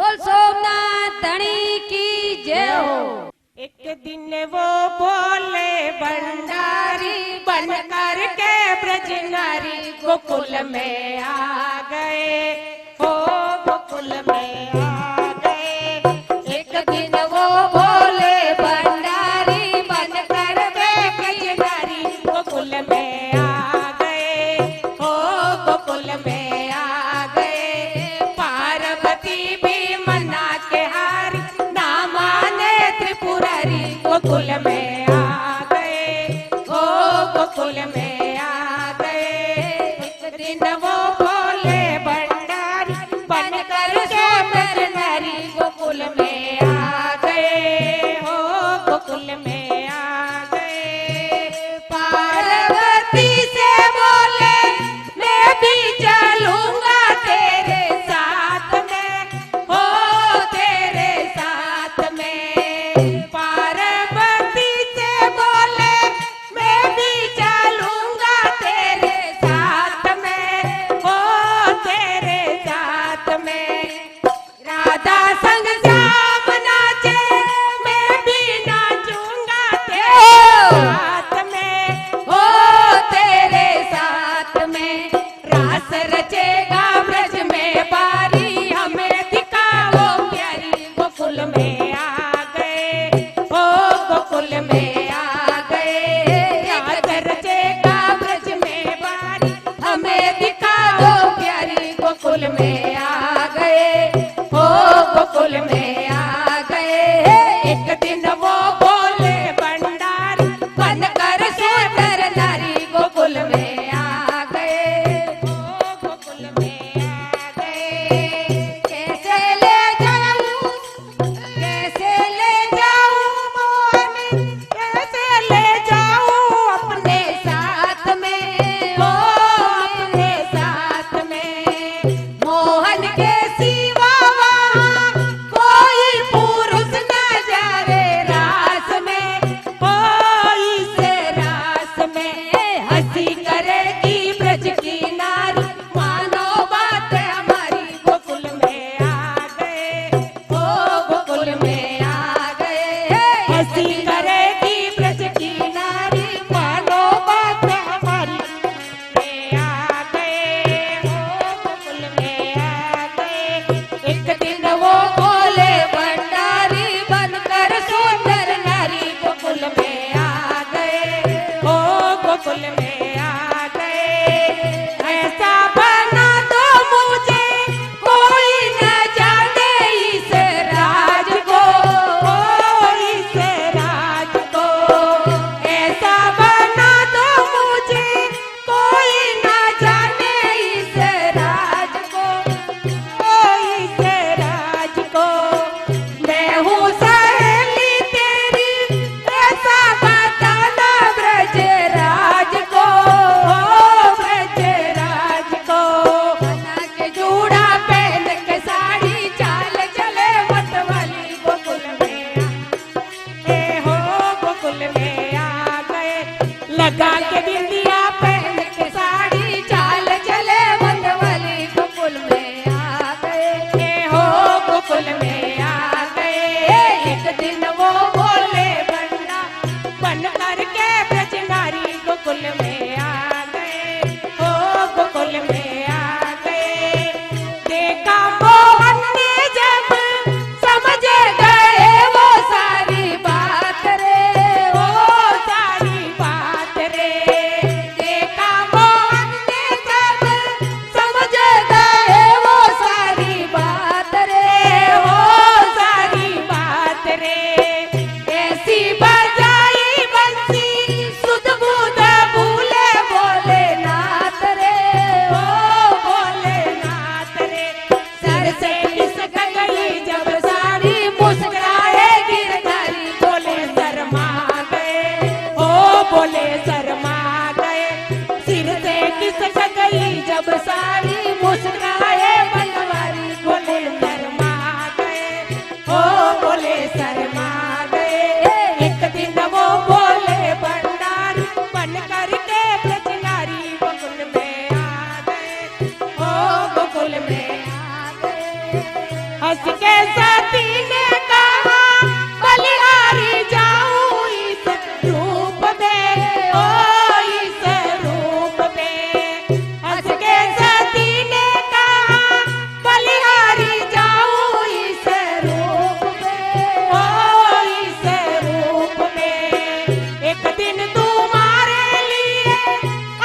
बोल सोमनाथ धनी की जय हो। एक दिन वो बोले भंडारी बन कर के ब्रज नारी गोकुल में आ गए, हो गोकुल में आ गए। एक दिन वो बोले भंडारी बन कर के ब्रज नारी गोकुल में आ गए, हो गोकुल में आ गए। पार्वती भी मना के हारी ना माने त्रिपुरारी गोकुल में आ गए, हो गोकुल में आ गए। एक दिन वो बोले भंडारी बन कर के ब्रज नारी गोकुल में आ गए, हो गोकुल में आ गए। पार्वती से बोले मैं भी चलूंगा तेरे साथ में, हो तेरे साथ में। पार्वती से बोले मैं भी चलूंगा तेरे साथ में, हो तेरे साथ में। राधा संग श्याम नाचे मैं भी नाचूंगा तेरे साथ में, हो तेरे साथ में। रास रचेगा ब्रज में बारी हमें दिखाओ प्यारी गोकुल में आ गए, हो गोकुल में आ गए। रास रचेगा ब्रज में बारी हमें दिखाओ प्यारी गोकुल में आ गए, हो गोकुल में आ गए। एक दिन वो बोले भंडारी बन कर सुंदर नारी गोकुल में आ गए, हो गोकुल में आ गए। कैसे ले जाऊं, कैसे ले जाऊं मोहनी, कैसे ले जाऊं अपने साथ में, हो अपने साथ में। मोहन के सिवा वहाँ कोई पुरुष न जावे रास में, कोई से रास में। हंसी करेगी ब्रज की नारी मानो बात हमारी गोकुल में आ गए, हो गोकुल में आ गए। हंसी करेगी ब्रज की नारी मानो बात हमारी में आ गए, हो गोकुल में आ गए। एक दिन वो बोले भंडारी बन कर सुंदर नारी गोकुल में आ गए, हो गोकुल में आ गए। ऐसा बना दो मुझे कोई न जाने इस राज को, इस राज को। ऐसा बना दो मुझे कोई न जाने इस राज को, इस राज को। मैं हूँ सहेली तेरी ऐसा बताना ब्रज राज को, ब्रज राज को। बना के चूड़ा पहन के साड़ी चाल चले मतवाली गोकुल में आ, हो गोकुल में आ गए। लगा के बिंदिया पहन के साड़ी चाल चले मतवाली गोकुल में आ गए, हो गोकुल में आ गए। एक दिन वो बोले बंदा बन कर के ब्रज नारी गोकुल में आ गए, हो गोकुल में आ गए। देखा मोहन ने जब समझ गए वो सारी बात रे, वो सारी बात रे। देखा मोहन ने जब समझ गए वो सारी बात रे, वो सारी बात रे। ऐसी बजाई बंसी सुध बुध भूले भोलेनाथ रे, ओ भोलेनाथ रे। सर से खिसक गई जब साड़ी मुस्कुराए गिरधारी बोले शर्मा गए, ओ बोले शर्मा गए। सिर से खिसक गई जब साड़ी मुस्कुराए बनवारी बोले शर्मा गए, ओ बोले शर्मा गए। एक दिन वो बोले भंडारी बन कर के ब्रज नारी गोकुल में आ गए, ओ गोकुल में आ गए। हंस के सती ने कहा बलिहारी जाऊं इस रूप में, ओ इस रूप में। हंस के सती ने कहा बलिहारी जाऊं इस रूप में, ओ इस रूप में। एक दिन तुम्हारे लिए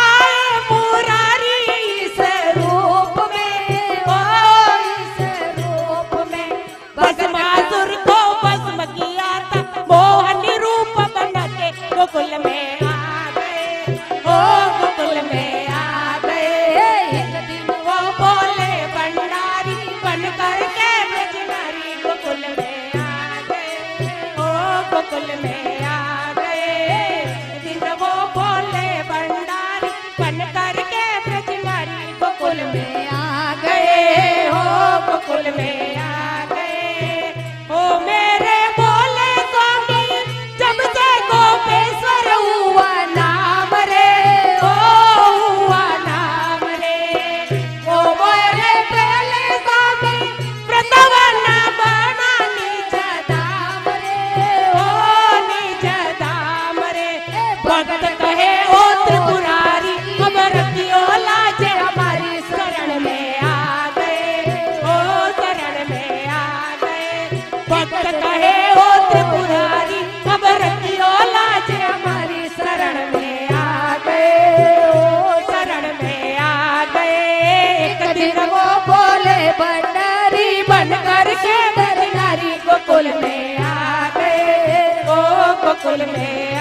आए मुरारी इस रूप में, ओ इस रूप में। भस्मासुर को भस्म किया था मोहनी रूप बना के गोकुल में आ गए, ओ गोकुल में आ गए। एक दिन वो बोले भंडारी बन करके ब्रजनारी गोकुल में आ गए, ओ गोकुल में आ गए। एक दिन वो बोले भंडारी बन करके ब्रजनारी गोकुल में आ गए, ओ गोकुल में आ गए। ओ मेरे बोले स्वामी जब से गोपेश्वर हुआ नाम रे, ओ हुआ नाम रे। ओ मेरे पहले स्वामी वृंदावन बना निज धाम रे, ओ निज धाम रे। भक्त कहे ओ त्रिपुरारी अब रखियो लाज हमारी शरण में आ गए, ओ शरण में आ गए। भक्त कहे ओ त्रिपुरारी अब रखियो लाज हमारी शरण में आ गए, ओ शरण में आ गए। एक दिन वो बोले भंडारी बन करके ब्रजनारी गोकुल में आ गए, ओ गोकुल में